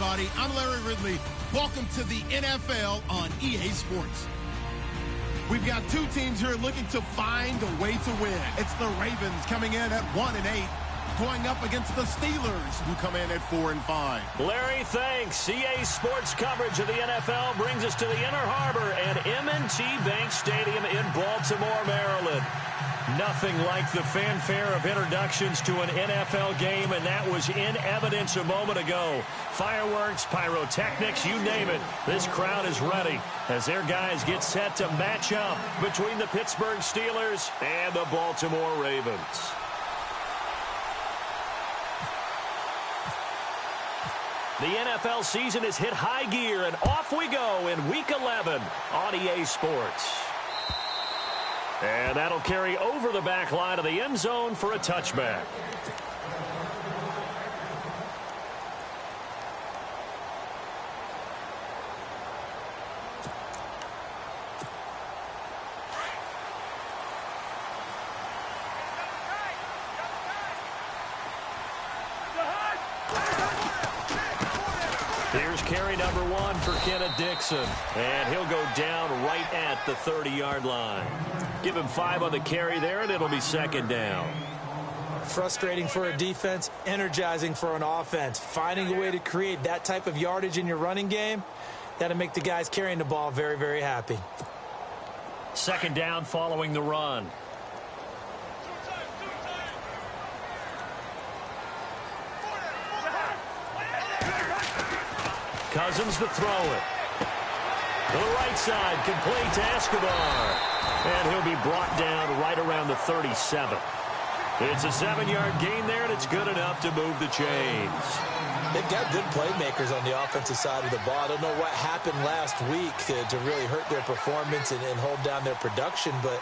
everybody. I'm Larry Ridley. Welcome to the NFL on EA Sports. We've got two teams here looking to find a way to win. It's the Ravens coming in at 1-8, going up against the Steelers, who come in at 4-5. Larry, thanks. EA Sports coverage of the NFL brings us to the Inner Harbor and M&T Bank Stadium in Baltimore, Maryland. Nothing like the fanfare of introductions to an NFL game, and that was in evidence a moment ago. Fireworks, pyrotechnics, you name it. This crowd is ready as their guys get set to match up between the Pittsburgh Steelers and the Baltimore Ravens. The NFL season has hit high gear, and off we go in Week 11 on EA Sports. And that'll carry over the back line of the end zone for a touchback. Here's carry number 1 for Kenneth Dixon. And he'll go down right at the 30-yard line. Give him 5 on the carry there, and it'll be second down. Frustrating for a defense, energizing for an offense. Finding a way to create that type of yardage in your running game, that'll make the guys carrying the ball very, very happy. Second down following the run. Cousins to throw it. To the right side, complete to Escobar. And he'll be brought down right around the 37. It's a 7-yard gain there, and it's good enough to move the chains. They've got good playmakers on the offensive side of the ball. I don't know what happened last week to really hurt their performance and hold down their production, but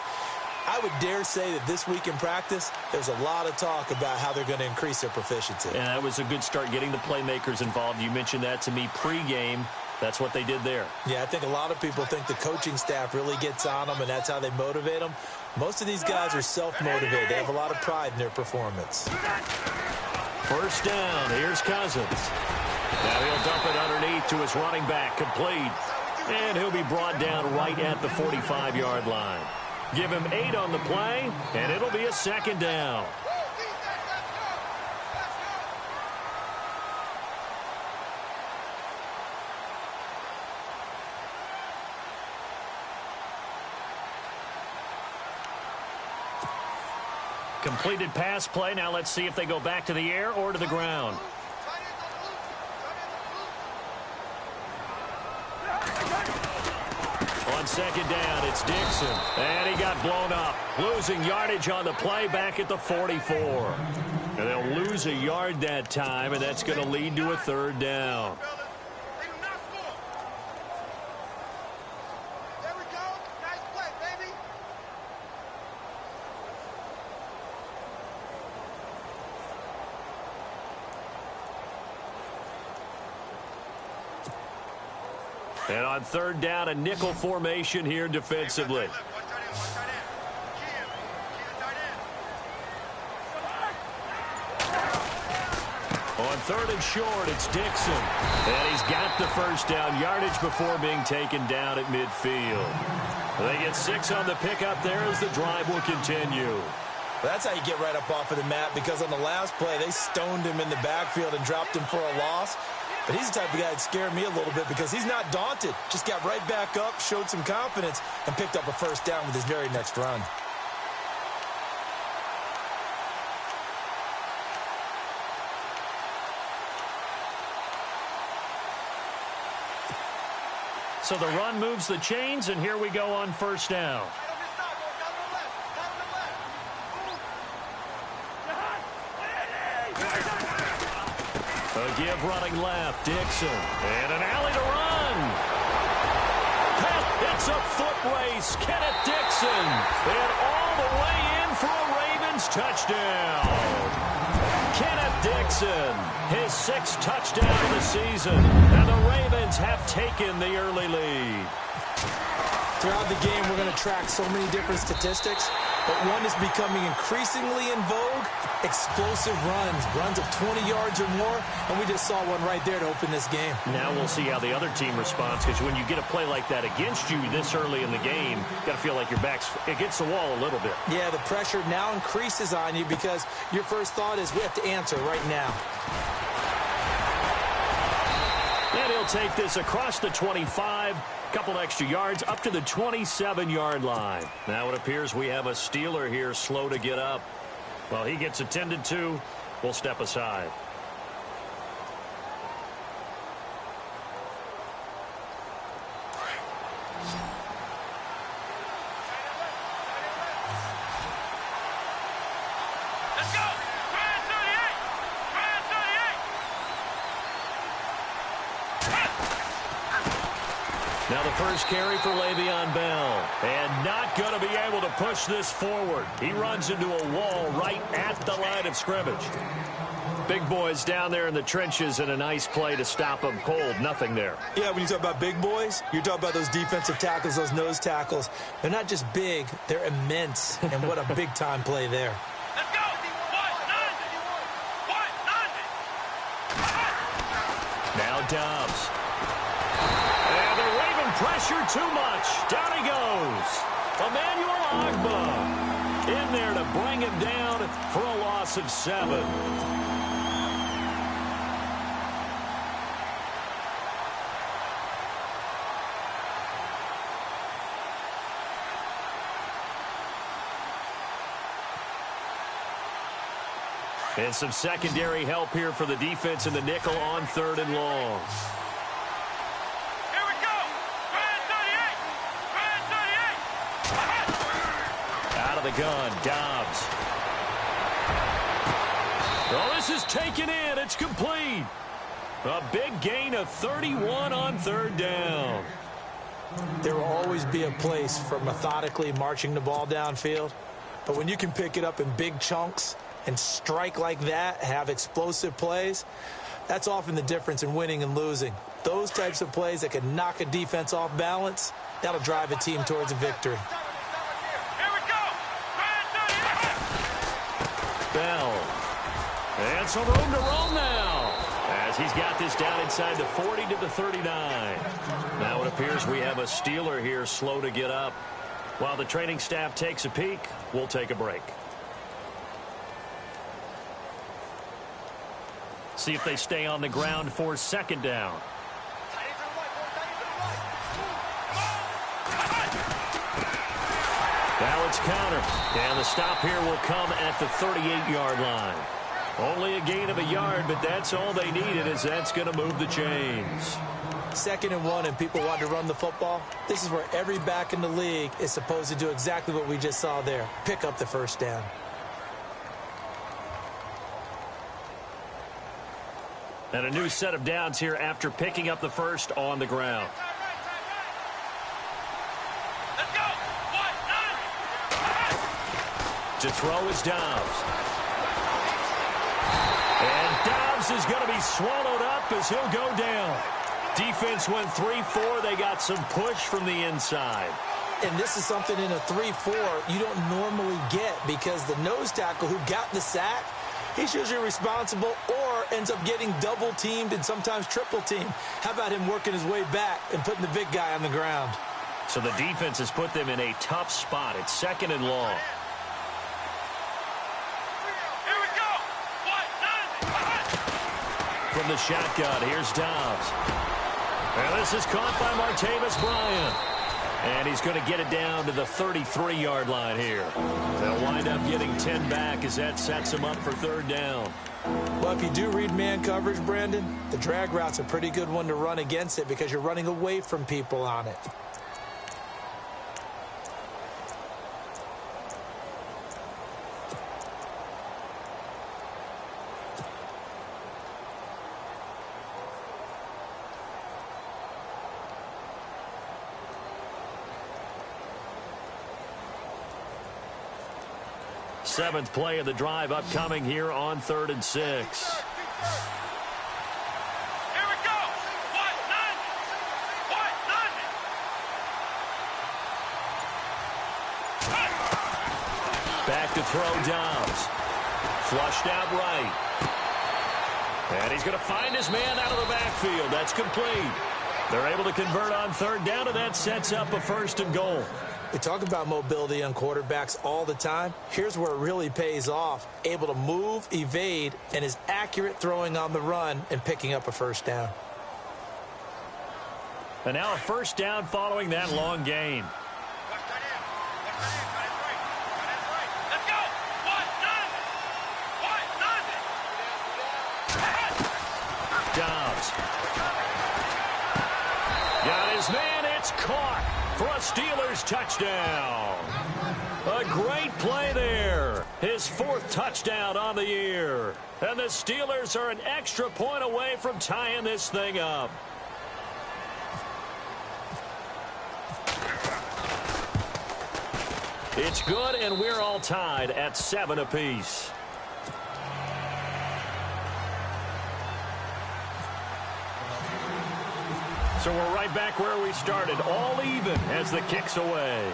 I would dare say that this week in practice, there's a lot of talk about how they're going to increase their proficiency. And that was a good start getting the playmakers involved. You mentioned that to me pregame. That's what they did there. Yeah, I think a lot of people think the coaching staff really gets on them, and that's how they motivate them. Most of these guys are self-motivated. They have a lot of pride in their performance. First down. Here's Cousins. Now he'll dump it underneath to his running back. Complete. And he'll be brought down right at the 45-yard line. Give him 8 on the play, and it'll be a second down. Completed pass play. Now let's see if they go back to the air or to the ground. On second down, it's Dixon. And he got blown up. Losing yardage on the play back at the 44. And they'll lose a yard that time, and that's going to lead to a third down. And on third down, a nickel formation here defensively. On third and short, it's Dixon. And he's got the first down yardage before being taken down at midfield. They get 6 on the pickup there as the drive will continue. That's how you get right up off of the mat, because on the last play, they stoned him in the backfield and dropped him for a loss. But he's the type of guy that scared me a little bit because he's not daunted. Just got right back up, showed some confidence, and picked up a first down with his very next run. So the run moves the chains, and here we go on first down. A give running left, Dixon. And an alley to run. It's a foot race. Kenneth Dixon. And all the way in for a Ravens touchdown. Kenneth Dixon, his 6th touchdown of the season. And the Ravens have taken the early lead. Throughout the game, we're going to track so many different statistics. but one is becoming increasingly in vogue: explosive runs of 20 yards or more, and we just saw one right there to open this game. Now we'll see how the other team responds, because when you get a play like that against you this early in the game, you got to feel like your back's against the wall a little bit. Yeah, the pressure now increases on you because your first thought is we have to answer right now. And he'll take this across the 25, couple extra yards up to the 27-yard line. Now it appears we have a Steeler here slow to get up. While he gets attended to, we'll step aside. Now the first carry for Le'Veon Bell. And not going to be able to push this forward. He runs into a wall right at the line of scrimmage. Big boys down there in the trenches, and a nice play to stop him cold. Nothing there. Yeah, when you talk about big boys, you're talking about those defensive tackles, those nose tackles. They're not just big, they're immense. And what a big-time play there. Let's go! Now Dobbs. Pressure too much. Down he goes. Emmanuel Ogbah in there to bring him down for a loss of 7. And some secondary help here for the defense in the nickel on 3rd and long. The gun, Dobbs. Oh, this is taken in. It's complete. A big gain of 31 on 3rd down. There will always be a place for methodically marching the ball downfield, but when you can pick it up in big chunks and strike like that, have explosive plays, that's often the difference in winning and losing. Those types of plays that can knock a defense off balance, that'll drive a team towards a victory. Bell. And some room to roam now, as he's got this down inside the 40 to the 39. Now it appears we have a Steeler here slow to get up. While the training staff takes a peek, we'll take a break. See if they stay on the ground for 2nd down. Now it's counter, and the stop here will come at the 38-yard line. Only a gain of a yard, but that's all they needed, as that's going to move the chains. 2nd and 1, and people want to run the football. This is where every back in the league is supposed to do exactly what we just saw there: pick up the 1st down. And a new set of downs here after picking up the 1st on the ground. To throw is Dobbs. And Dobbs is going to be swallowed up as he'll go down. Defense went 3-4. They got some push from the inside. And this is something in a 3-4 you don't normally get, because the nose tackle who got the sack, he's usually responsible or ends up getting double-teamed and sometimes triple-teamed. How about him working his way back and putting the big guy on the ground? So the defense has put them in a tough spot. It's 2nd and long. From the shotgun, here's Dobbs. And this is caught by Martavis Bryant. And he's going to get it down to the 33-yard line here. They'll wind up getting 10 back as that sets him up for 3rd down. Well, if you do read man coverage, Brandon, the drag route's a pretty good one to run against it because you're running away from people on it. Seventh play of the drive upcoming here on 3rd and 6. Here we go. Back to throw Dobbs. Flushed out right. And he's going to find his man out of the backfield. That's complete. They're able to convert on third down, and that sets up a 1st and goal. We talk about mobility on quarterbacks all the time. Here's where it really pays off. Able to move, evade, and is accurate throwing on the run and picking up a 1st down. And now a 1st down following that long gain. Dobbs. Got his man. It's caught for a Steelers touchdown. A great play there. His 4th touchdown on the year. And the Steelers are an extra point away from tying this thing up. It's good, and we're all tied at 7 apiece. So we're right back where we started, all even as the kick's away.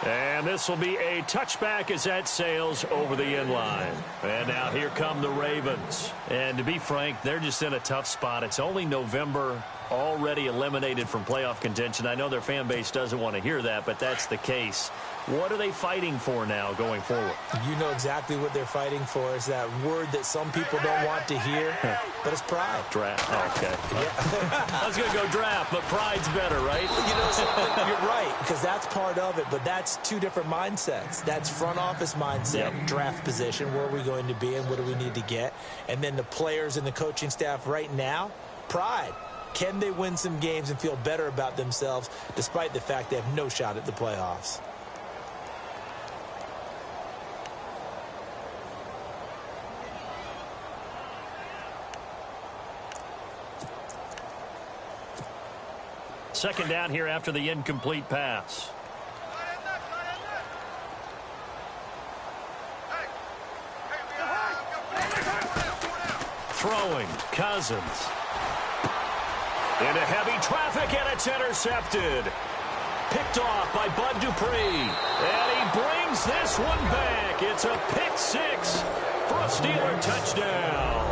And this will be a touchback as that sails over the end line. And now here come the Ravens. And to be frank, they're just in a tough spot. It's only November, already eliminated from playoff contention. I know their fan base doesn't want to hear that, but that's the case. What are they fighting for now going forward? You know exactly what they're fighting for. Is that word that some people don't want to hear, but it's pride. Draft. Oh, okay. Yeah. I was going to go draft, but pride's better, right? You know something? You're right, because that's part of it, but that's 2 different mindsets. That's front office mindset, draft position, where are we going to be and what do we need to get? And then the players and the coaching staff right now, pride. Can they win some games and feel better about themselves despite the fact they have no shot at the playoffs? Second down here after the incomplete pass. Throwing, Cousins. Into heavy traffic, and it's intercepted. Picked off by Bud Dupree. And he brings this one back. It's a pick 6 for a Steeler touchdown.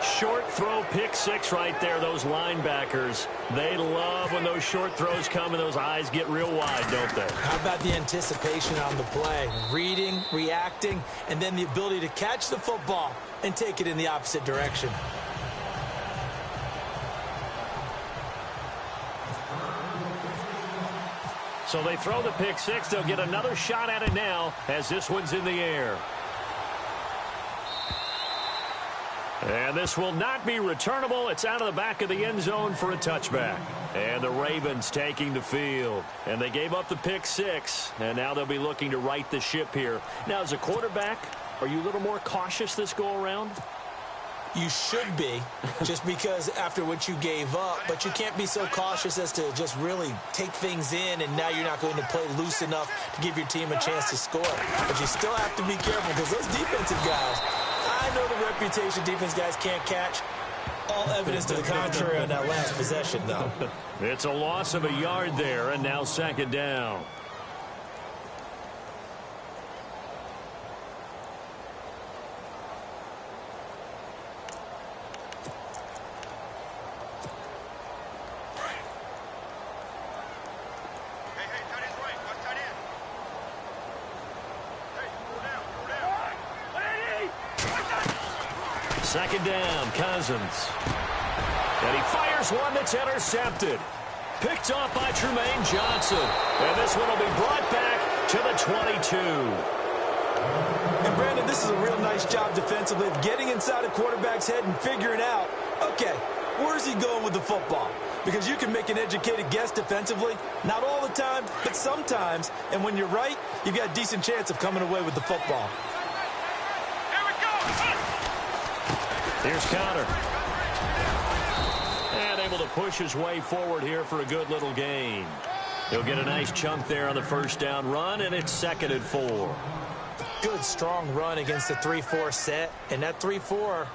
Short throw, pick 6 right there. Those linebackers, they love when those short throws come and those eyes get real wide, don't they? How about the anticipation on the play? Reading, reacting, and then the ability to catch the football and take it in the opposite direction. So they throw the pick 6. They'll get another shot at it now as this one's in the air. And this will not be returnable. It's out of the back of the end zone for a touchback. And the Ravens taking the field. And they gave up the pick 6. And now they'll be looking to right the ship here. Now, as a quarterback, are you a little more cautious this go-around? You should be, just because after what you gave up. But you can't be so cautious as to just really take things in, and now you're not going to play loose enough to give your team a chance to score. But you still have to be careful, because those defensive guys, I know the reputation defense guys can't catch. All evidence to the contrary on that last possession, though. It's a loss of a yard there, and now second down. Second down, Cousins. And he fires one that's intercepted. Picked off by Trumaine Johnson. And this one will be brought back to the 22. And, Brandon, this is a real nice job defensively of getting inside a quarterback's head and figuring out, okay, where's he going with the football? Because you can make an educated guess defensively. Not all the time, but sometimes. And when you're right, you've got a decent chance of coming away with the football. Here's Conner. And able to push his way forward here for a good little gain. He'll get a nice chunk there on the first down run, and it's 2nd and 4. Good, strong run against the 3-4 set. And that 3-4,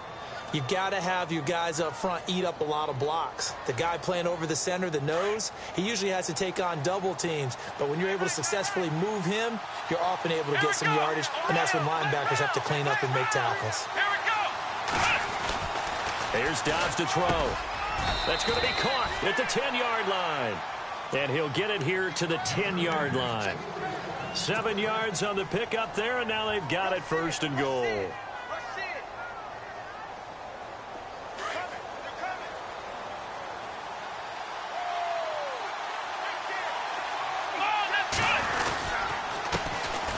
You've got to have your guys up front eat up a lot of blocks. The guy playing over the center, the nose, he usually has to take on double teams. But when you're able to successfully move him, you're often able to get some yardage, and that's when linebackers have to clean up and make tackles. Here's Dobbs to throw. That's going to be caught at the 10-yard line. And he'll get it here to the 10-yard line. 7 yards on the pickup there, and now they've got it 1st and goal.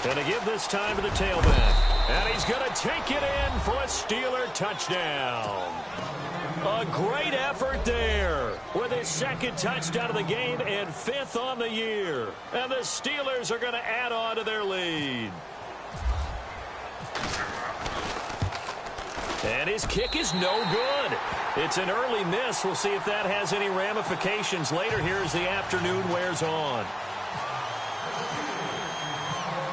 And to give this time to the tailback. And he's going to take it in for a Steeler touchdown. A great effort there with his 2nd touchdown of the game and 5th on the year. And the Steelers are going to add on to their lead. And his kick is no good. It's an early miss. We'll see if that has any ramifications later here as the afternoon wears on.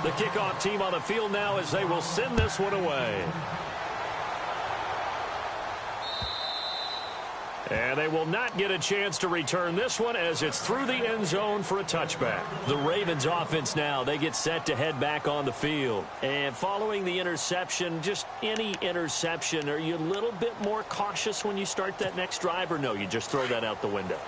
The kickoff team on the field now as they will send this one away. And they will not get a chance to return this one as it's through the end zone for a touchback. The Ravens offense now, they get set to head back on the field. And following the interception, just any interception, are you a little bit more cautious when you start that next drive, or no, you just throw that out the window?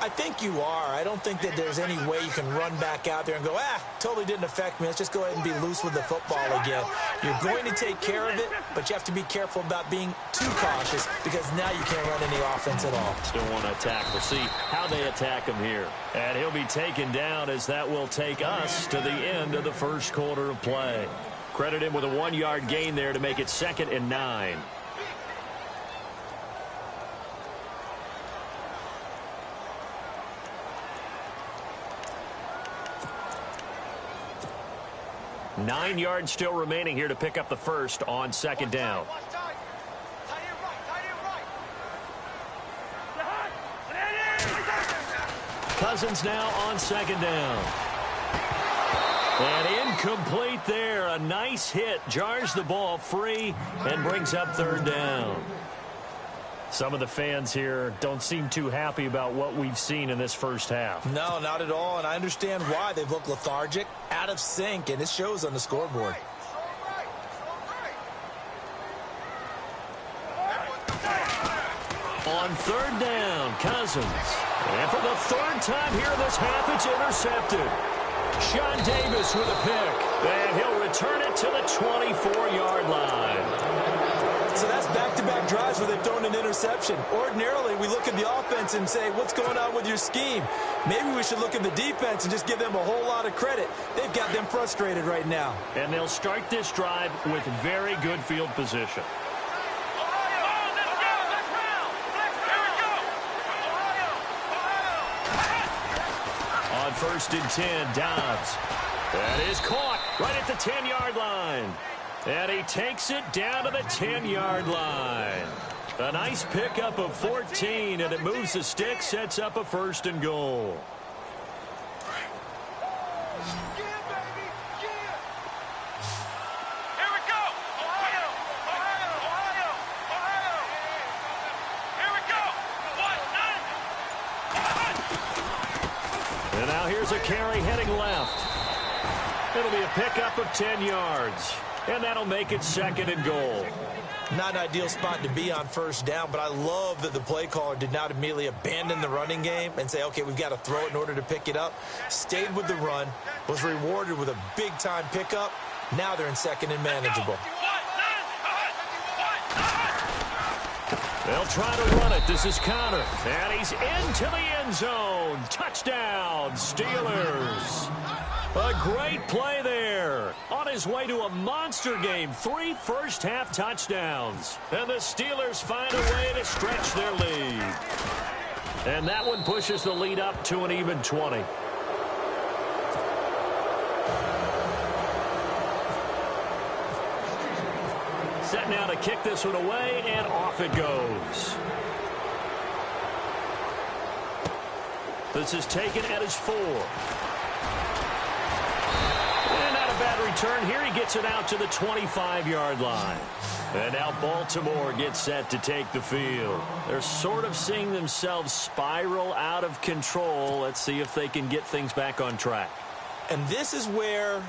I think you are. I don't think that there's any way you can run back out there and go, totally didn't affect me. Let's just go ahead and be loose with the football again. You're going to take care of it, but you have to be careful about being too cautious because now you can't run any offense at all. Still want to attack. We'll see how they attack him here. And he'll be taken down as that will take us to the end of the 1st quarter of play. Credit him with a 1-yard gain there to make it 2nd and 9. Nine yards still remaining here to pick up the 1st on 2nd down. Cousins now on 2nd down. And incomplete there. A nice hit. Jars the ball free and brings up 3rd down. Some of the fans here don't seem too happy about what we've seen in this 1st half. No, not at all, and I understand why. They've looked lethargic, out of sync, and it shows on the scoreboard. On 3rd down, Cousins. And for the 3rd time here in this half, it's intercepted. Sean Davis with a pick, and he'll return it to the 24-yard line. So that's back-to-back drives where they've thrown an interception. Ordinarily, we look at the offense and say, what's going on with your scheme? Maybe we should look at the defense and just give them a whole lot of credit. They've got them frustrated right now. And they'll start this drive with very good field position. On 1st and 10, Dobbs. That is caught right at the 10-yard line. And he takes it down to the 10-yard line. A nice pickup of 14, and it moves the stick, sets up a 1st and goal. And now here's a carry heading left. It'll be a pickup of 10 yards. And that'll make it 2nd and goal. Not an ideal spot to be on 1st down, but I love that the play caller did not immediately abandon the running game and say, okay, we've got to throw it in order to pick it up. Stayed with the run, was rewarded with a big-time pickup. Now they're in 2nd and manageable. They'll try to run it. This is Connor. And he's into the end zone. Touchdown, Steelers. A great play there. On his way to a monster game. 3 first-half touchdowns. And the Steelers find a way to stretch their lead. And that one pushes the lead up to an even 20. Set now to kick this one away, and off it goes. This is taken at his 4. And not a bad return here. He gets it out to the 25-yard line. And now Baltimore gets set to take the field. They're sort of seeing themselves spiral out of control. Let's see if they can get things back on track. And this is where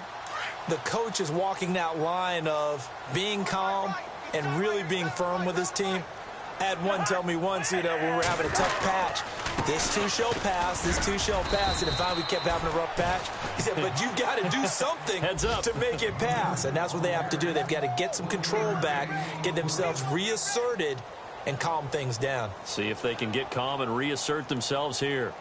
the coach is walking that line of being calm and really being firm with his team. I had one tell me once, when we were having a tough patch, this too shall pass, this too shall pass. And finally we kept having a rough patch. He said, but you got to do something to make it pass. And that's what they have to do. They've got to get some control back, get themselves reasserted, and calm things down. See if they can get calm and reassert themselves here.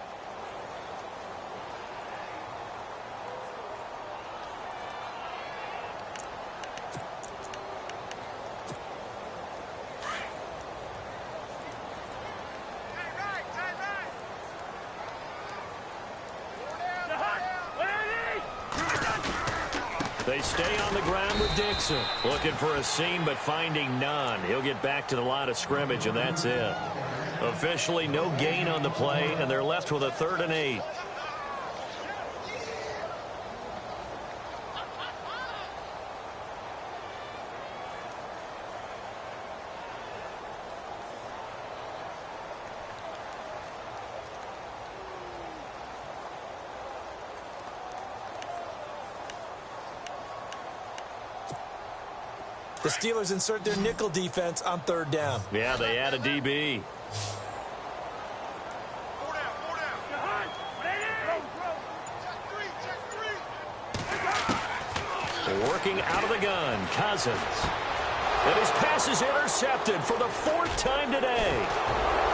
They stay on the ground with Dixon. Looking for a seam, but finding none. He'll get back to the line of scrimmage, and that's it. Officially, no gain on the play, and they're left with a 3rd and 8. The Steelers insert their nickel defense on 3rd down. Yeah, they add a DB. Working out of the gun, Cousins. And his pass is intercepted for the 4th time today.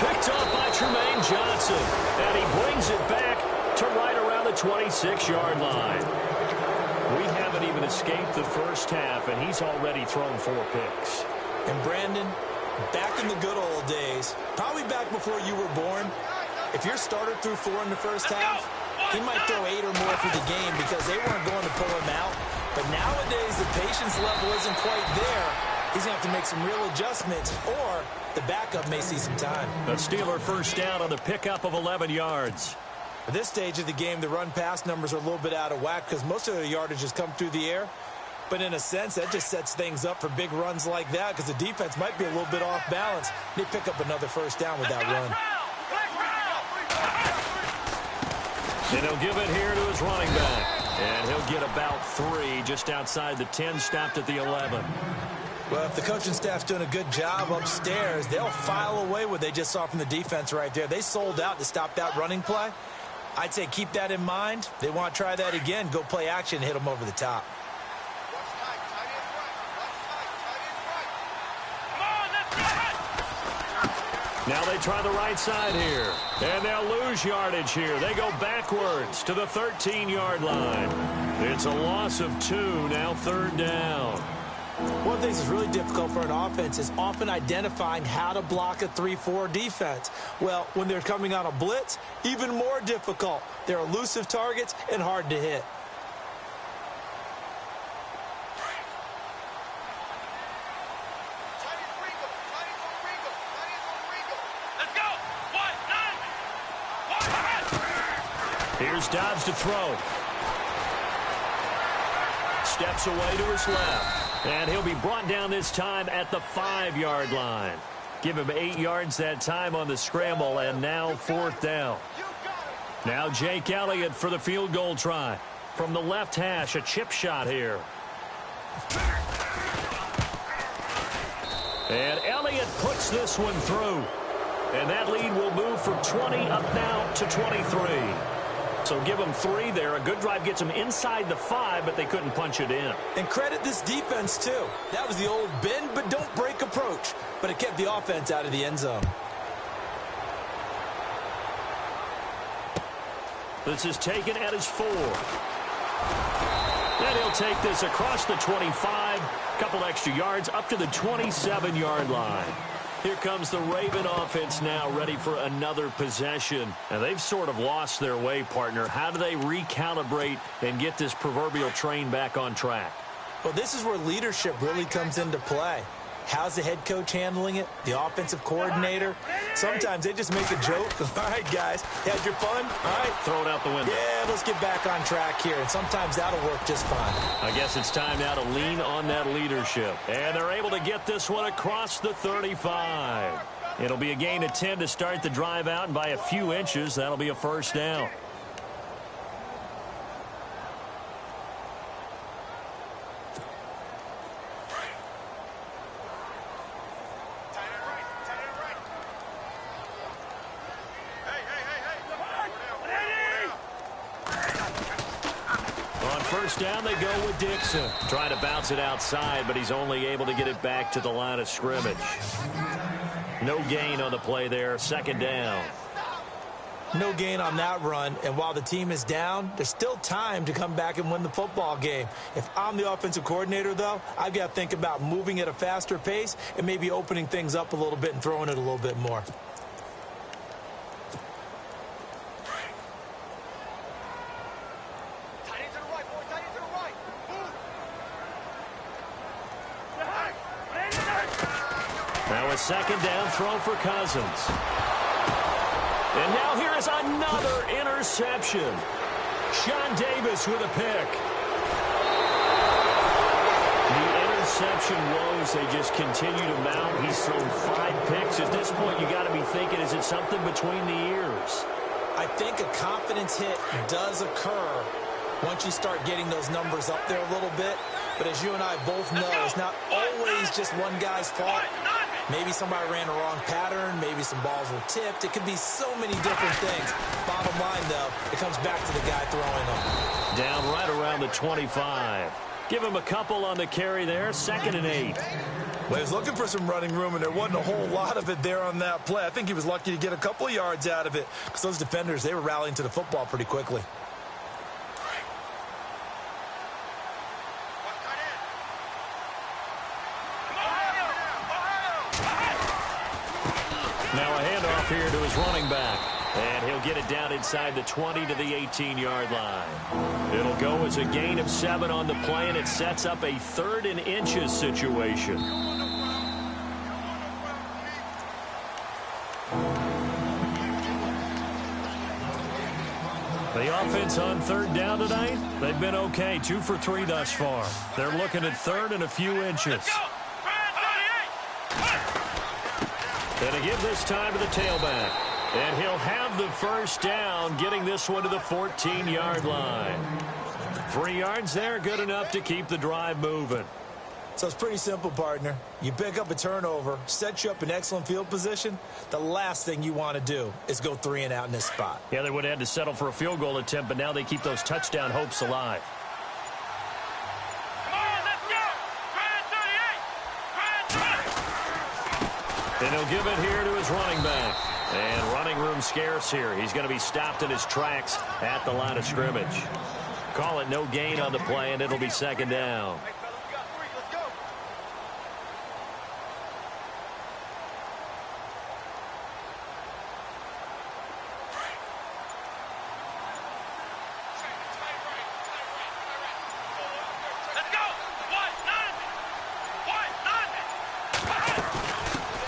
Picked up by Tremaine Johnson. And he brings it back to right around the 26-yard line. We haven't even escaped the first half, and he's already thrown 4 picks. And Brandon, back in the good old days, probably back before you were born, if your starter threw 4 in the first half, he might throw 8 or more for the game because they weren't going to pull him out. But nowadays, the patience level isn't quite there. He's going to have to make some real adjustments, or the backup may see some time. A Steeler first down on the pickup of 11 yards. At this stage of the game, the run-pass numbers are a little bit out of whack because most of the yardage has come through the air. But in a sense, that just sets things up for big runs like that because the defense might be a little bit off balance. They pick up another first down with that run. And he'll give it here to his running back. And he'll get about 3 just outside the 10, stopped at the 11. Well, if the coaching staff's doing a good job upstairs, they'll file away what they just saw from the defense right there. They sold out to stop that running play. I'd say keep that in mind. They want to try that again. Go play action and hit them over the top. Now they try the right side here. And they'll lose yardage here. They go backwards to the 13-yard line. It's a loss of 2, now 3rd down. One of the things that's really difficult for an offense is often identifying how to block a 3-4 defense. Well, when they're coming on a blitz, even more difficult. They're elusive targets and hard to hit. Here's Dobbs to throw. Steps away to his left. And he'll be brought down this time at the 5-yard line. Give him 8 yards that time on the scramble, and now 4th down. Now Jake Elliott for the field goal try. From the left hash, a chip shot here. And Elliott puts this one through. And that lead will move from 20 up now to 23. So give them 3 there. A good drive gets them inside the 5, but they couldn't punch it in. And credit this defense, too. That was the old bend but don't break approach. But it kept the offense out of the end zone. This is taken at his 4. And he'll take this across the 25. Couple extra yards up to the 27-yard line. Here comes the Raven offense now, ready for another possession. And they've sort of lost their way, partner. How do they recalibrate and get this proverbial train back on track? Well, this is where leadership really comes into play. How's the head coach handling it? The offensive coordinator? Sometimes they just make a joke. All right, guys, had your fun? All right. Throw it out the window. Yeah, let's get back on track here, and sometimes that'll work just fine. I guess it's time now to lean on that leadership. And they're able to get this one across the 35. It'll be a gain of 10 to start the drive out, and by a few inches, that'll be a first down. First down, they go with Dixon. Trying to bounce it outside, but he's only able to get it back to the line of scrimmage. No gain on the play there. Second down. No gain on that run, and while the team is down, there's still time to come back and win the football game. If I'm the offensive coordinator, though, I've got to think about moving at a faster pace and maybe opening things up a little bit and throwing it a little bit more. Now a second down throw for Cousins. And now here is another interception. Sean Davis with a pick. The interception woes, they just continue to mount. He's thrown 5 picks. At this point, you got to be thinking, is it something between the ears? I think a confidence hit does occur once you start getting those numbers up there a little bit. But as you and I both know, it's not always just one guy's fault. Maybe somebody ran a wrong pattern. Maybe some balls were tipped. It could be so many different things. Bottom line, though, it comes back to the guy throwing them. Down right around the 25. Give him a couple on the carry there. 2nd and 8. Well, he was looking for some running room, and there wasn't a whole lot of it there on that play. I think he was lucky to get a couple of yards out of it because those defenders, they were rallying to the football pretty quickly. Now a handoff here to his running back. And he'll get it down inside the 20 to the 18-yard line. It'll go as a gain of 7 on the play, and it sets up a 3rd and inches situation. The offense on 3rd down tonight, they've been okay. 2 for 3 thus far. They're looking at 3rd and a few inches. And to give this time to the tailback. And he'll have the first down, getting this one to the 14-yard line. 3 yards there, good enough to keep the drive moving. So it's pretty simple, partner. You pick up a turnover, set you up in excellent field position. The last thing you want to do is go 3 and out in this spot. Yeah, they would have had to settle for a field goal attempt, but now they keep those touchdown hopes alive. And he'll give it here to his running back. And running room scarce here. He's going to be stopped in his tracks at the line of scrimmage. Call it no gain on the play, and it'll be 2nd down.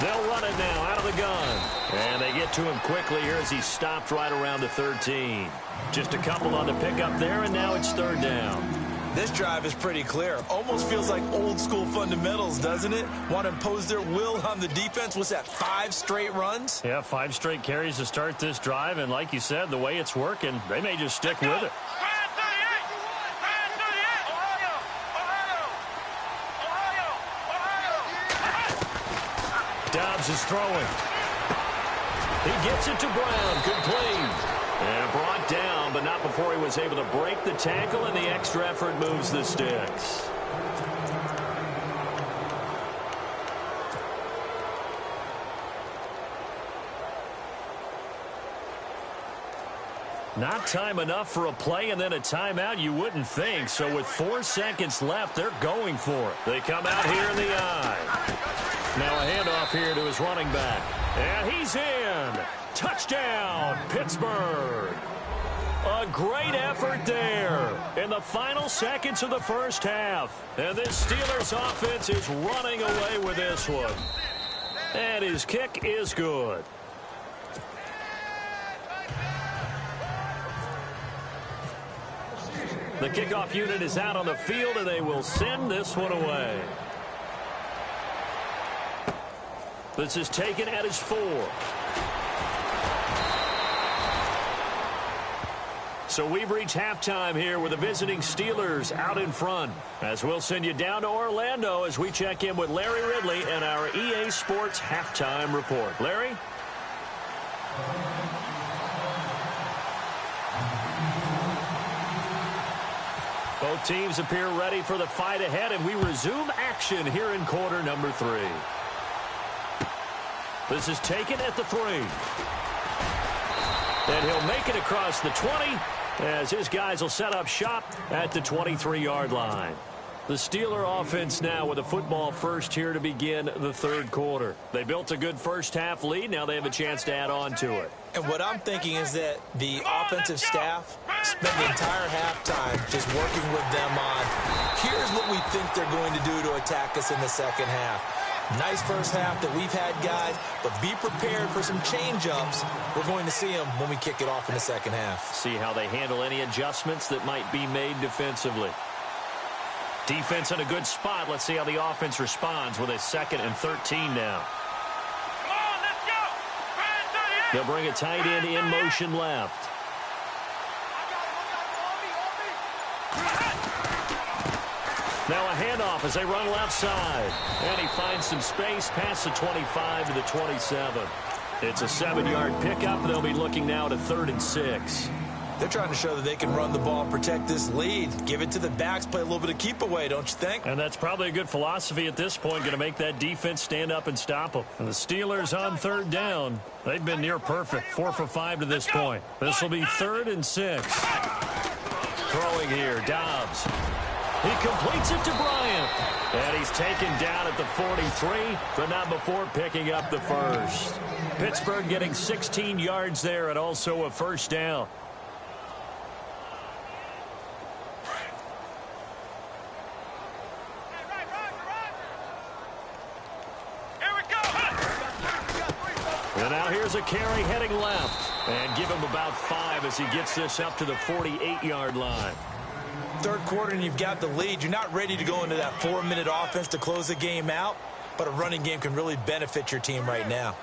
They'll run it now out of the gun. And they get to him quickly here as he's stopped right around the 13. Just a couple on the pickup there, and now it's 3rd down. This drive is pretty clear. Almost feels like old school fundamentals, doesn't it? Want to impose their will on the defense. What's that, 5 straight runs? Yeah, 5 straight carries to start this drive. And like you said, the way it's working, they may just stick with it. Dobbs is throwing. He gets it to Brown. Complete. And brought down, but not before he was able to break the tackle, and the extra effort moves the sticks. Not time enough for a play and then a timeout, you wouldn't think. So with 4 seconds left, they're going for it. They come out here in the eye. Now a handoff here to his running back. And he's in. Touchdown, Pittsburgh. A great effort there in the final seconds of the first half. And this Steelers offense is running away with this one. And his kick is good. The kickoff unit is out on the field, and they will send this one away. This is taken at his 4. So we've reached halftime here with the visiting Steelers out in front. As we'll send you down to Orlando as we check in with Larry Ridley and our EA Sports halftime report. Larry? Both teams appear ready for the fight ahead, and we resume action here in quarter number 3. This is taken at the 3. And he'll make it across the 20 as his guys will set up shop at the 23-yard line. The Steeler offense now with a football first here to begin the third quarter. They built a good first-half lead. Now they have a chance to add on to it. And what I'm thinking is that the offensive staff spent the entire halftime just working with them on, here's what we think they're going to do to attack us in the second half. Nice first half that we've had, guys, but be prepared for some change-ups. We're going to see them when we kick it off in the second half. See how they handle any adjustments that might be made defensively. Defense in a good spot. Let's see how the offense responds with a 2nd and 13 now. Come on, let's go. They'll bring a tight end in motion left. Now a handoff as they run left side. And he finds some space past the 25 to the 27. It's a 7-yard pickup. They'll be looking now to 3rd and 6. They're trying to show that they can run the ball, protect this lead. Give it to the backs, play a little bit of keep away, don't you think? And that's probably a good philosophy at this point, going to make that defense stand up and stop them. And the Steelers on 3rd down. They've been near perfect, 4 for 5 to this point. This will be 3rd and 6. Throwing here, Dobbs. He completes it to Bryant. And he's taken down at the 43, but not before picking up the first. Pittsburgh getting 16 yards there and also a first down. And now here's a carry heading left. And give him about 5 as he gets this up to the 48-yard line. Third quarter and you've got the lead. You're not ready to go into that 4-minute offense to close the game out, but a running game can really benefit your team right now.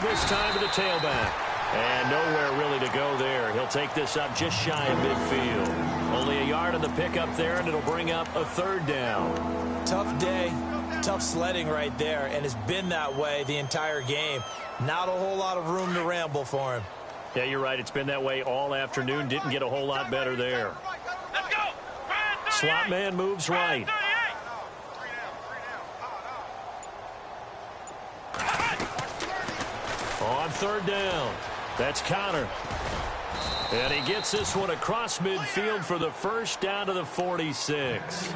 This time to the tailback. And nowhere really to go there. He'll take this up just shy of midfield. Only a yard on the pickup there, and it'll bring up a 3rd down. Tough day, tough sledding right there, and it's been that way the entire game. Not a whole lot of room to ramble for him. Yeah, you're right. It's been that way all afternoon. Didn't get a whole lot better there. Let's go. Slot man moves right. On 3rd down, that's Connor. And he gets this one across midfield for the first down to the 46.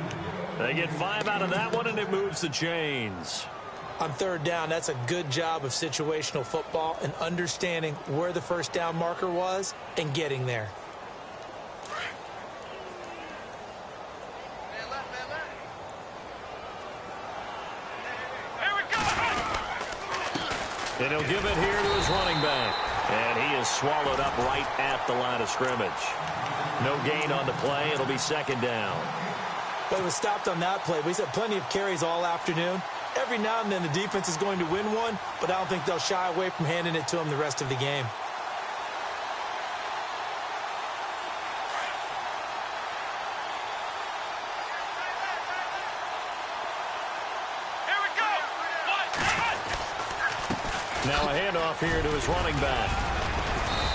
They get 5 out of that one, and it moves the chains. On 3rd down, that's a good job of situational football and understanding where the first down marker was and getting there. And he'll give it here to his running back. And he is swallowed up right at the line of scrimmage. No gain on the play. It'll be 2nd down. But it was stopped on that play. He's had plenty of carries all afternoon. Every now and then the defense is going to win one, but I don't think they'll shy away from handing it to him the rest of the game. Now a handoff here to his running back.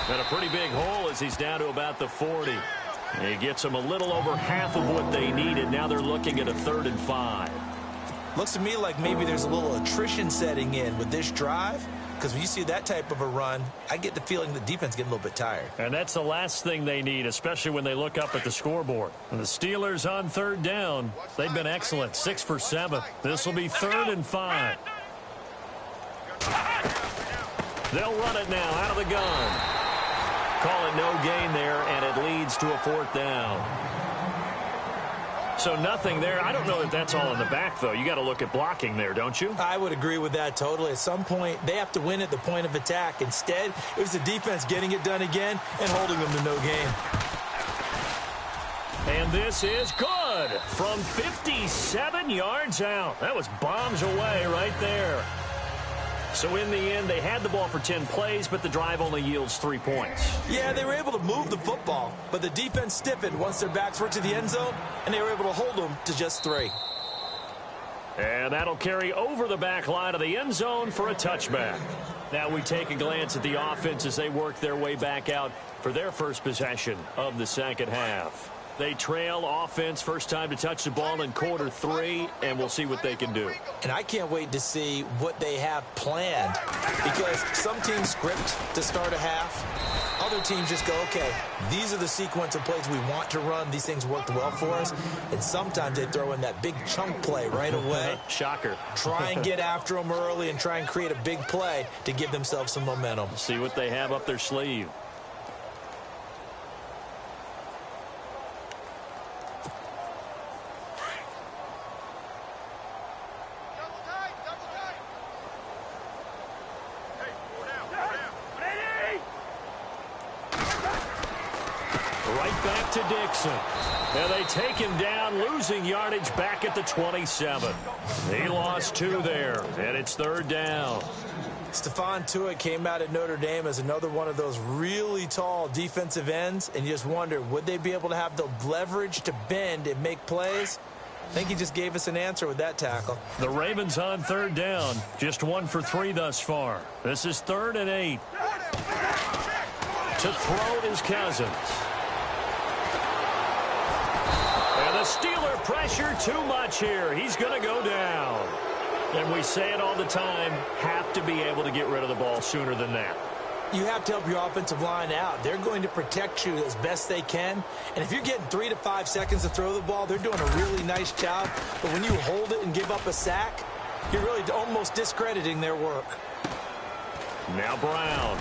And a pretty big hole as he's down to about the 40. He gets them a little over half of what they needed. Now they're looking at a 3rd and 5. Looks to me like maybe there's a little attrition setting in with this drive, because when you see that type of a run, I get the feeling the defense getting a little bit tired. And that's the last thing they need, especially when they look up at the scoreboard. And the Steelers on third down. They've been excellent, 6 for 7. This will be 3rd and 5. They'll run it now out of the gun. Call it no gain there, and it leads to a 4th down. So nothing there. I don't know that that's all in the back, though. You got to look at blocking there, don't you? I would agree with that totally. At some point, they have to win at the point of attack. Instead, it was the defense getting it done again and holding them to no gain. And this is good from 57 yards out. That was bombs away right there. So in the end, they had the ball for 10 plays, but the drive only yields 3 points. Yeah, they were able to move the football, but the defense stiffened once their backs were to the end zone, and they were able to hold them to just 3. And that'll carry over the back line of the end zone for a touchback. Now we take a glance at the offense as they work their way back out for their first possession of the second half. They trail offense, first time to touch the ball in quarter 3, and we'll see what they can do. And I can't wait to see what they have planned, because some teams script to start a half. Other teams just go, okay, these are the sequence of plays we want to run. These things worked well for us. And sometimes they throw in that big chunk play right away. Shocker. Try and get after them early and try and create a big play to give themselves some momentum. See what they have up their sleeve. To Dixon. Now they take him down, losing yardage back at the 27. He lost 2 there, and it's 3rd down. Stephon Tuitt came out at Notre Dame as another one of those really tall defensive ends, and you just wonder, would they be able to have the leverage to bend and make plays? I think he just gave us an answer with that tackle. The Ravens on 3rd down, just 1 for 3 thus far. This is 3rd and 8. To throw is Cousins. The Steeler pressure too much here. He's going to go down. And we say it all the time, have to be able to get rid of the ball sooner than that. You have to help your offensive line out. They're going to protect you as best they can. And if you're getting 3 to 5 seconds to throw the ball, they're doing a really nice job. But when you hold it and give up a sack, you're really almost discrediting their work. Now Brown.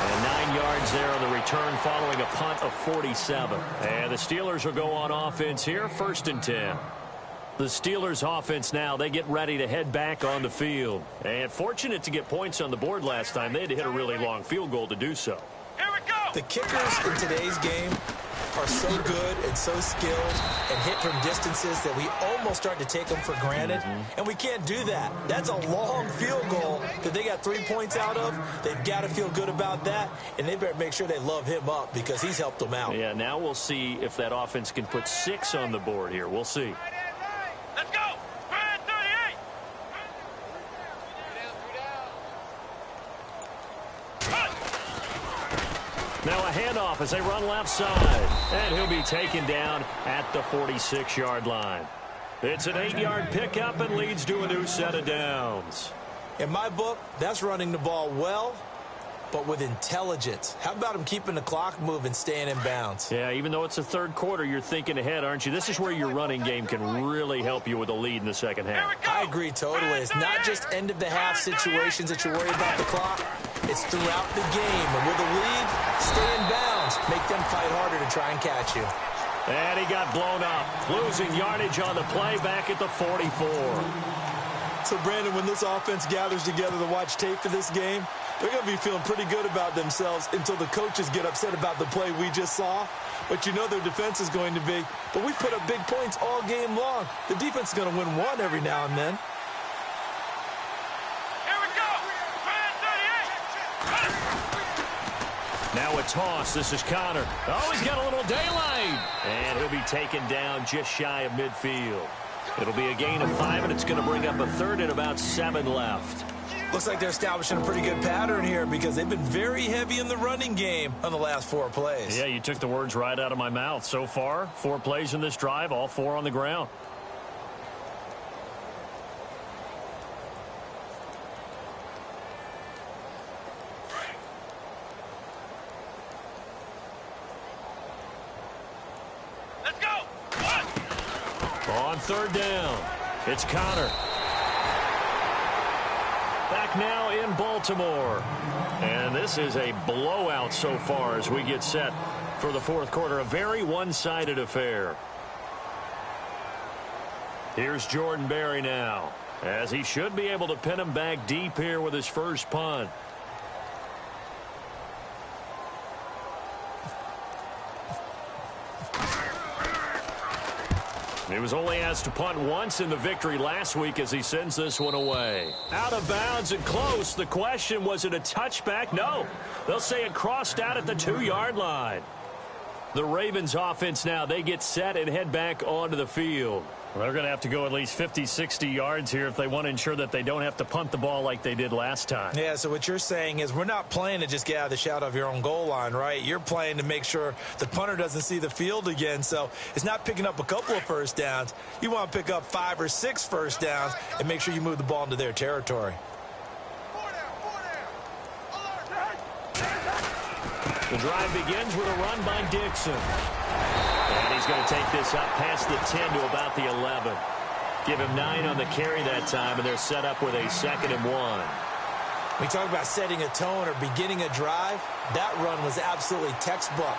And 9 yards there on the return following a punt of 47. And the Steelers will go on offense here, 1st and 10. The Steelers offense now, they get ready to head back on the field. And fortunate to get points on the board last time. They had to hit a really long field goal to do so. Here we go. The kickers in today's game are so good and so skilled and hit from distances that we almost start to take them for granted. And we can't do that. That's a long field goal that they got 3 points out of. They've got to feel good about that, and they better make sure they love him up because he's helped them out. Yeah, now we'll see if that offense can put 6 on the board here. We'll see. Let's go. 38. Now a handoff as they run left side. And he'll be taken down at the 46-yard line. It's an 8-yard pickup and leads to a new set of downs. In my book, that's running the ball well, but with intelligence. How about him keeping the clock moving, staying in bounds? Yeah, even though it's the 3rd quarter, you're thinking ahead, aren't you? This is where your running game can really help you with a lead in the second half. I agree totally. It's not just end-of-the-half situations that you worry about the clock. It's throughout the game. And with a lead, stay in bounds. Make them fight harder to try and catch you. And he got blown up. Losing yardage on the play back at the 44. So, Brandon, when this offense gathers together to watch tape for this game, they're going to be feeling pretty good about themselves until the coaches get upset about the play we just saw. But you know their defense is going to be. But we put up big points all game long. The defense is going to win one every now and then. Here we go. 38. Now a toss. This is Connor. Oh, he's got a little daylight. And he'll be taken down just shy of midfield. It'll be a gain of 5, and it's going to bring up a 3rd and about 7 left. Looks like they're establishing a pretty good pattern here because they've been very heavy in the running game on the last 4 plays. Yeah, you took the words right out of my mouth. So far, 4 plays in this drive, all 4 on the ground. On third down, it's Connor. Back now in Baltimore. And this is a blowout so far as we get set for the fourth quarter. A very one-sided affair. Here's Jordan Berry now, as he should be able to pin him back deep here with his first punt. He was only asked to punt once in the victory last week as he sends this one away. Out of bounds and close. The question, was it a touchback? No. They'll say it crossed out at the 2-yard line. The Ravens offense now, they get set and head back onto the field. Well, they're going to have to go at least 50, 60 yards here if they want to ensure that they don't have to punt the ball like they did last time. Yeah, so what you're saying is we're not playing to just get out of the shadow of your own goal line, right? You're playing to make sure the punter doesn't see the field again. So it's not picking up a couple of first downs. You want to pick up 5 or 6 first downs and make sure you move the ball into their territory. The drive begins with a run by Dixon. And he's going to take this up past the 10 to about the 11. Give him 9 on the carry that time, and they're set up with a 2nd and 1. We talk about setting a tone or beginning a drive. That run was absolutely textbook.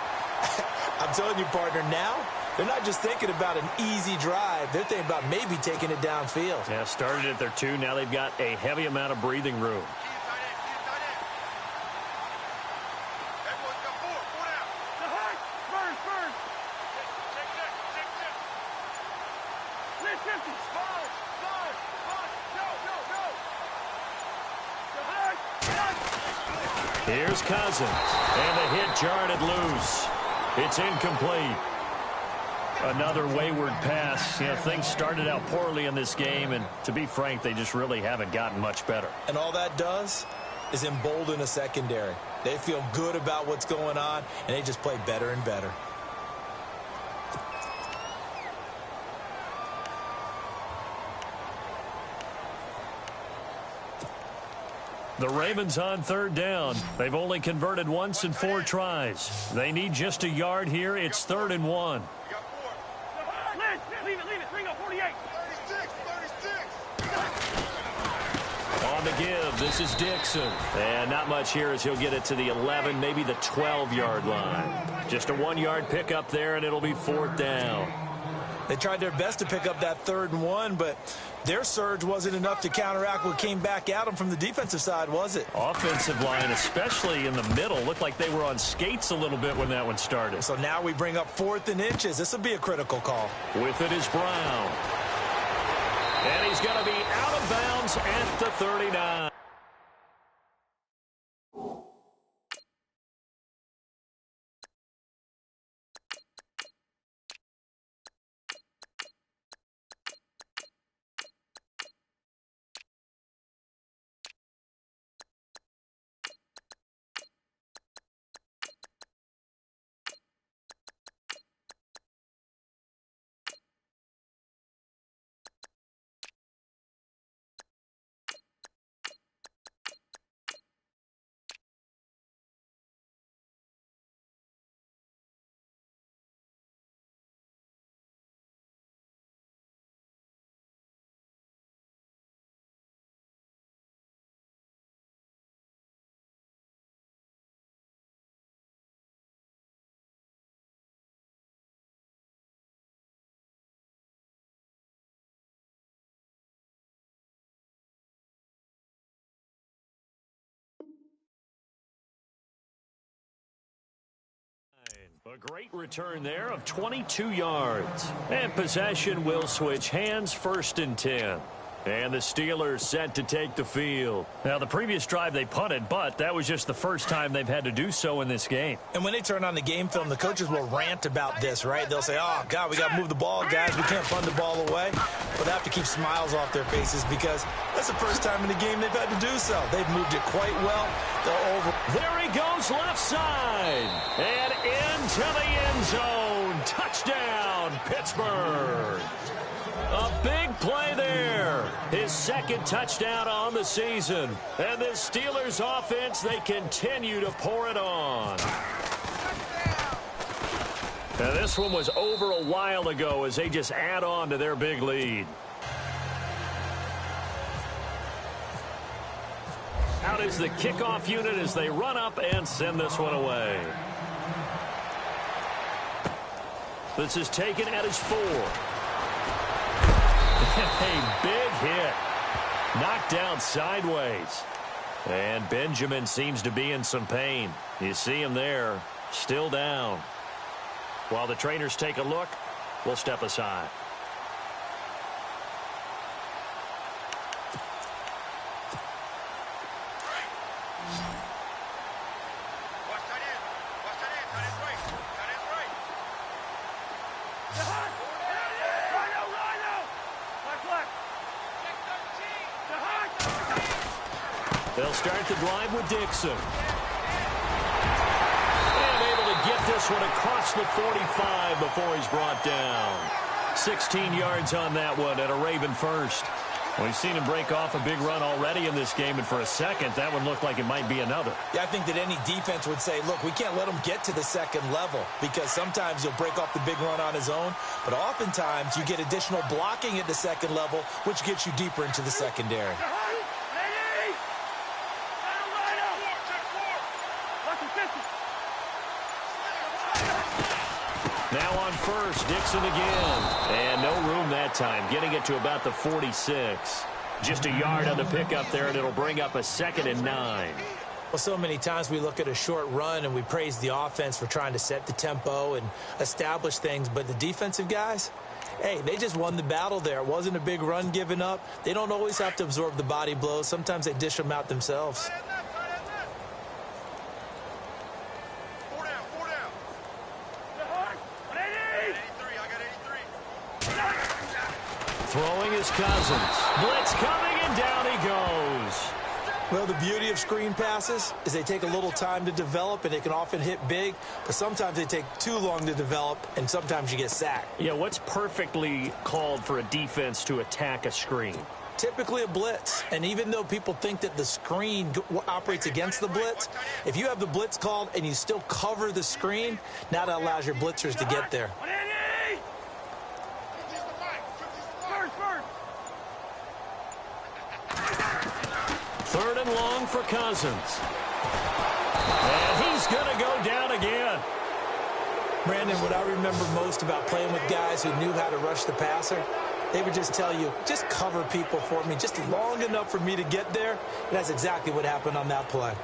I'm telling you, partner, now they're not just thinking about an easy drive. They're thinking about maybe taking it downfield. Yeah, started at their 2. Now they've got a heavy amount of breathing room. Here's Cousins, and the hit jarred it loose. It's incomplete. Another wayward pass. You know, things started out poorly in this game, and to be frank, they just really haven't gotten much better. And all that does is embolden a secondary. They feel good about what's going on, and they just play better and better. The Ravens on third down. They've only converted once in 4 tries. They need just a yard here. It's 3rd and 1. Leave it. Bring up 48. 36. On the give, this is Dixon. And not much here as he'll get it to the 11, maybe the 12-yard line. Just a 1-yard pickup there, and it'll be 4th down. They tried their best to pick up that 3rd and 1, but their surge wasn't enough to counteract what came back at them from the defensive side, was it? Offensive line, especially in the middle, looked like they were on skates a little bit when that one started. So now we bring up 4th and inches. This will be a critical call. With it is Brown. And he's going to be out of bounds at the 39. A great return there of 22 yards. And possession will switch hands, 1st and 10. And the Steelers set to take the field. Now, the previous drive they punted, but that was just the first time they've had to do so in this game. And when they turn on the game film, the coaches will rant about this, right? They'll say, oh, God, we got to move the ball, guys. We can't punt the ball away. But they have to keep smiles off their faces because that's the first time in the game they've had to do so. They've moved it quite well. They're over. There he goes, left side. And into the end zone. Touchdown, Pittsburgh. A big play there. His 2nd touchdown on the season. And the Steelers offense, they continue to pour it on. Now, this one was over a while ago as they just add on to their big lead. Out is the kickoff unit as they run up and send this one away. This is taken at his 4. A big hit. Knocked down sideways. And Benjamin seems to be in some pain. You see him there, still down. While the trainers take a look, we'll step aside. They'll start the drive with Dixon. And able to get this one across the 45 before he's brought down. 16 yards on that one and a Raven first. We've seen him break off a big run already in this game, and for a second, that one looked like it might be another. Yeah, I think that any defense would say, look, we can't let him get to the second level because sometimes he'll break off the big run on his own, but oftentimes you get additional blocking at the second level, which gets you deeper into the secondary. Now on first, Dixon again. And no room that time, getting it to about the 46. Just a yard on the pickup there, and it'll bring up a 2nd and 9. Well, so many times we look at a short run and we praise the offense for trying to set the tempo and establish things, but the defensive guys, hey, they just won the battle there. It wasn't a big run given up. They don't always have to absorb the body blows. Sometimes they dish them out themselves. Throwing is Cousins. Blitz coming, and down he goes. Well, the beauty of screen passes is they take a little time to develop, and they can often hit big, but sometimes they take too long to develop, and sometimes you get sacked. Yeah, what's perfectly called for a defense to attack a screen? Typically a blitz, and even though people think that the screen operates against the blitz, if you have the blitz called and you still cover the screen, now that allows your blitzers to get there. Third and long for Cousins. And he's going to go down again. Brandon, what I remember most about playing with guys who knew how to rush the passer, they would just tell you, just cover people for me, just long enough for me to get there. And that's exactly what happened on that play.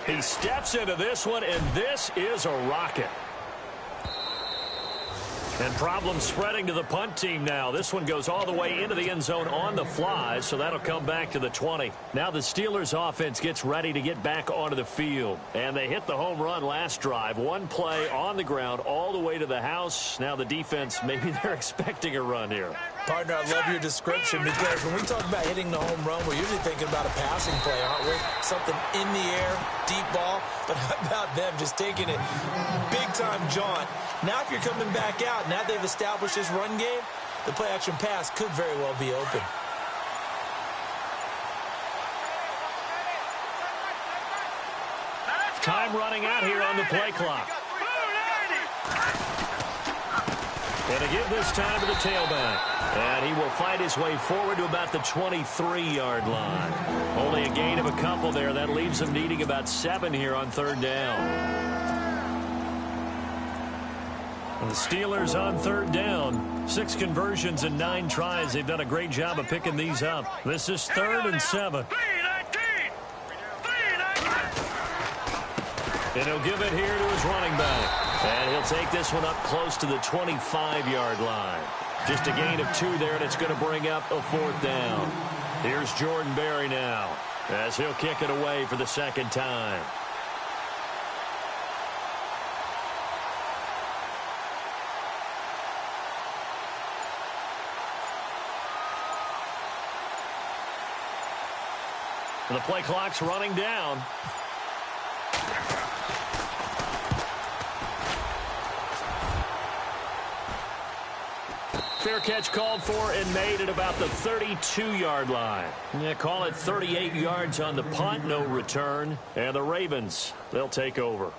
He steps into this one, and this is a rocket. And problems spreading to the punt team now. This one goes all the way into the end zone on the fly, so that'll come back to the 20. Now the Steelers offense gets ready to get back onto the field. And they hit the home run last drive. One play on the ground all the way to the house. Now the defense, maybe they're expecting a run here. Partner, I love your description because when we talk about hitting the home run, we're usually thinking about a passing play, aren't we? Something in the air, deep ball. But how about them just taking it big-time jaunt? Now if you're coming back out, now they've established this run game, the play-action pass could very well be open. Time running out here on the play clock. And to give this time to the tailback. And he will fight his way forward to about the 23-yard line. Only a gain of a couple there. That leaves him needing about 7 here on third down. And the Steelers on third down. 6 conversions and 9 tries. They've done a great job of picking these up. This is 3rd and 7. And he'll give it here to his running back. And he'll take this one up close to the 25-yard line. Just a gain of 2 there, and it's going to bring up a 4th down. Here's Jordan Berry now as he'll kick it away for the 2nd time. The play clock's running down. Fair catch called for and made at about the 32-yard line. Yeah, call it 38 yards on the punt, no return. And the Ravens, they'll take over.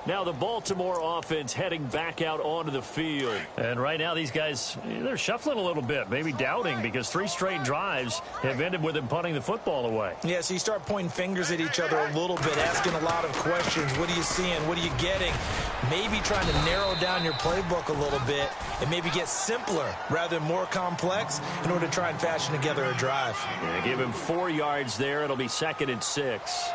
Now the Baltimore offense heading back out onto the field. And right now these guys, they're shuffling a little bit, maybe doubting, because 3 straight drives have ended with them punting the football away. Yeah, so you start pointing fingers at each other a little bit, asking a lot of questions. What are you seeing? What are you getting? Maybe trying to narrow down your playbook a little bit and maybe get simpler rather than more complex in order to try and fashion together a drive. Yeah, give him 4 yards there. It'll be 2nd and 6.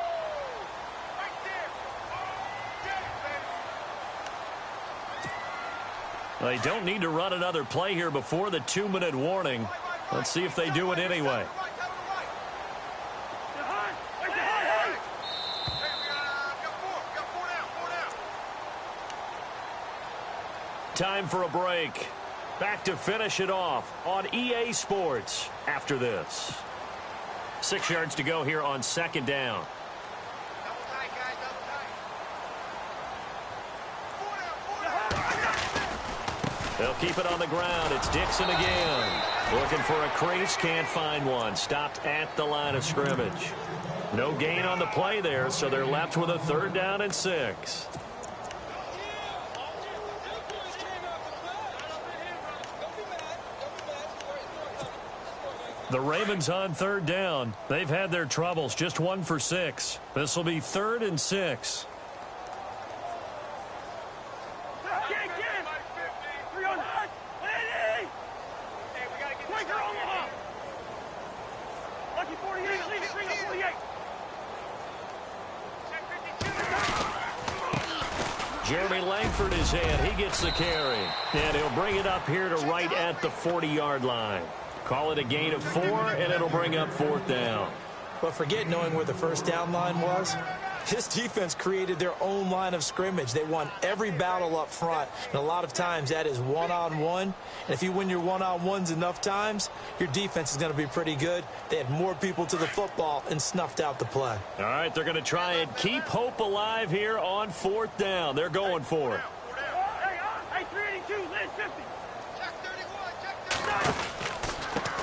They don't need to run another play here before the 2-minute warning. Let's see if they do it anyway. Time for a break. Back to finish it off on EA Sports after this. 6 yards to go here on 2nd down. They'll keep it on the ground. It's Dixon again. Looking for a crease, can't find one. Stopped at the line of scrimmage. No gain on the play there, so they're left with a 3rd down and 6. The Ravens on 3rd down. They've had their troubles, just 1 for 6. This will be 3rd and 6. Jeremy Langford is in. He gets the carry. And he'll bring it up here to right at the 40-yard line. Call it a gain of 4, and it'll bring up 4th down. But forget knowing where the first down line was. This defense created their own line of scrimmage. They won every battle up front, and a lot of times that is one-on-one. And if you win your one-on-ones enough times, your defense is going to be pretty good. They had more people to the football and snuffed out the play. All right, they're going to try and keep hope alive here on 4th down. They're going for it. Hey, 382, list 50. Check 31, check 31.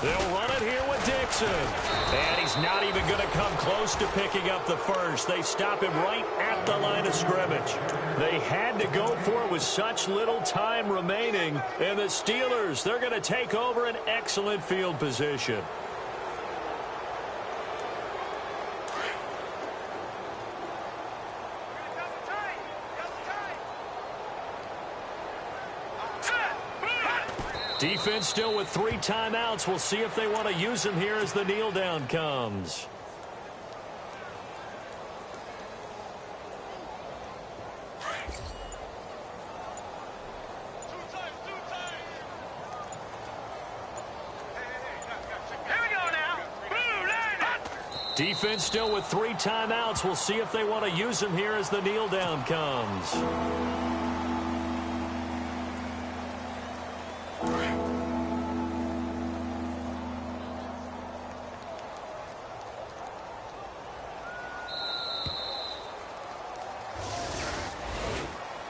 They'll run it here with Dixon. And he's not even going to come close to picking up the first. They stop him right at the line of scrimmage. They had to go for it with such little time remaining. And the Steelers, they're going to take over an excellent field position. Defense still with 3 timeouts. We'll see if they want to use them here as the kneel down comes. Here we go now. Blue line. Defense still with 3 timeouts. We'll see if they want to use them here as the kneel down comes.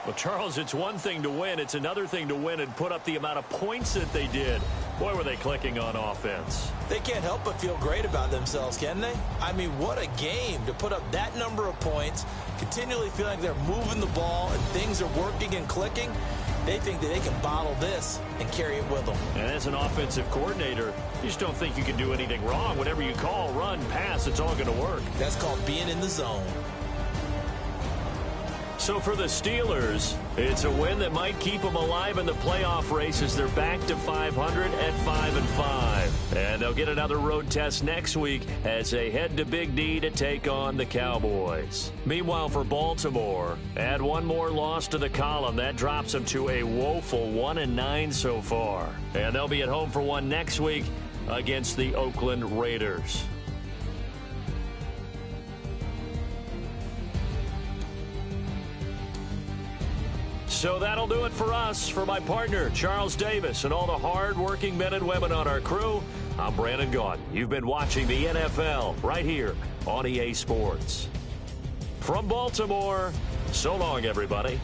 Well, Charles, it's one thing to win. It's another thing to win and put up the amount of points that they did. Boy, were they clicking on offense. They can't help but feel great about themselves, can they? I mean, what a game to put up that number of points, continually feeling like they're moving the ball and things are working and clicking. They think that they can bottle this and carry it with them. And as an offensive coordinator, you just don't think you can do anything wrong. Whatever you call, run, pass, it's all going to work. That's called being in the zone. So for the Steelers, it's a win that might keep them alive in the playoff race as they're back to 500 at 5-5. And they'll get another road test next week as they head to Big D to take on the Cowboys. Meanwhile, for Baltimore, add one more loss to the column. That drops them to a woeful 1-9 so far. And they'll be at home for one next week against the Oakland Raiders. So that'll do it for us. For my partner, Charles Davis, and all the hard-working men and women on our crew, I'm Brandon Gaudin. You've been watching the NFL right here on EA Sports. From Baltimore, so long, everybody.